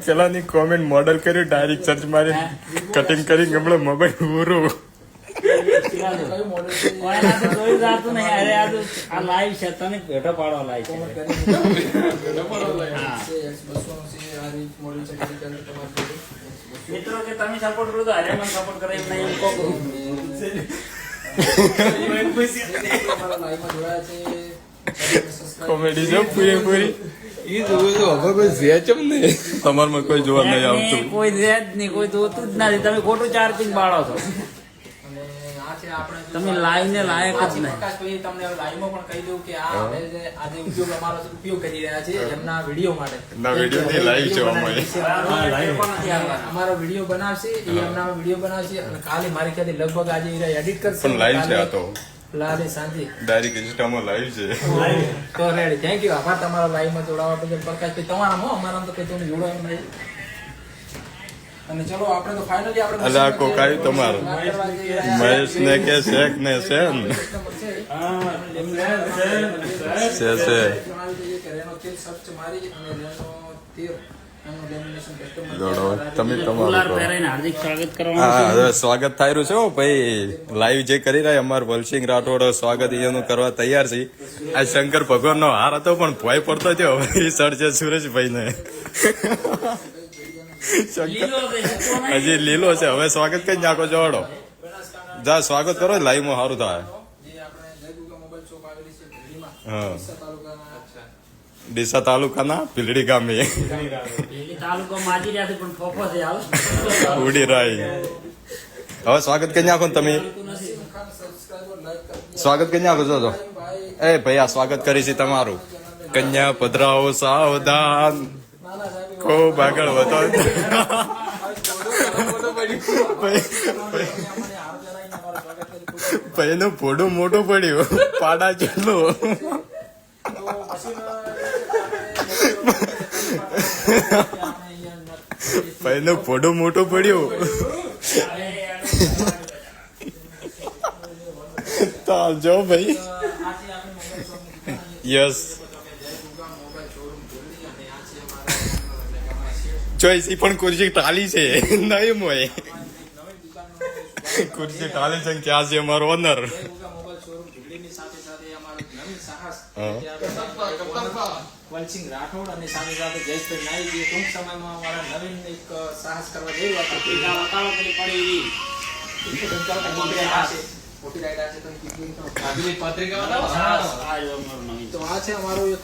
પેલાની comment model કર્યું direct search મારી કટિંગ કરી હમણાં મોબાઈલ પૂરું લાઈવ છે તને ભેટો પાડવા લાઈવ મિત્રો કે તમે સપોર્ટ કરો તો અરે મને સપોર્ટ કરે એમ નહીં કોમેડી જો પૂરી ઈ જોવું તો હવે કોઈ છે ચમ ને તમારમાં કોઈ જોવા નહીં આવતું કોઈ છે જ નહીં કોઈ જોતું જ નથી તમે ખોટું ચાર્જિંગ બાળો છો તમે લાઈવ ને લાયક જ નહીં પ્રકાશભાઈ તમને લાઈવમાં પણ કહી દઉં કે આ આજે ઉપયોગ અમારો ઉપયોગ કરી રહ્યા છે એમના વિડીયો માટે ના વિડીયો ની લાઈવ છે અમારો વિડીયો બનાવશે એ એમના વિડીયો બનાવશે અને કાલે મારી ખ્યાલથી લગભગ આજે એડિટ કરશે પણ લાઈવ છે આ તો લાલે સાંજે ડાયરેક્ટ ઇન્સ્ટામાં લાઈવ છે તો રેડી થેન્ક યુ આભાર તમારા લાઈવમાં જોડાવા બદલ પ્રકાશભાઈ તમારામાં અમારામાં તો કઈ તમને જોડાવાનું નહીં અને ચલો આપણે તો ફાઇનલી આપણે અલા કોકાઈ તમારો મહેશ ને કે શેખ ને છે ને છે તમે તમારું હાર્દિક સ્વાગત કરવા હા હવે સ્વાગત થાય રહ્યું છે ભાઈ લાઈવ જે કરી રહ્યા અમારું વલસિંહ રાઠોડ સ્વાગત એનું કરવા તૈયાર છે આ શંકર ભગવાન નો હાર હતો પણ ભય પડતો થયો હવે સર છે સુરેશભાઈ ને હજી લીલો છે હવે સ્વાગત કઈ નાખો જોડો જા સ્વાગત કરો લાઈવ માં સારું થાય હા ડીસા તાલુકાના ભીલડી ગામે તાલુકો માજી રહ્યા પણ ફોફો છે ઉડી રાઈ હવે સ્વાગત કઈ નાખો ને તમે સ્વાગત કઈ નાખો જો એ ભાઈ આ સ્વાગત કરી છે તમારું કન્યા પધરાઓ સાવધાન ખૂબ આગળ વધો એનું ફોડું મોટું પડ્યું પાડા જેટલું એનું ફોડું મોટું પડ્યું ચાલ જો ભાઈ યસ ચોઈસ પણ ખુરશી ટાલી છે નહીં મોય ખુરશી ટાલી છે ક્યાં છે અમારો ઓનર વલસિંહ રાઠોડ અને સાથે સાથે જયેશભાઈ નાઈ જે ટૂંક સમયમાં અમારા નવીન એક સાહસ કરવા જઈ રહ્યા તો આ છે અમારો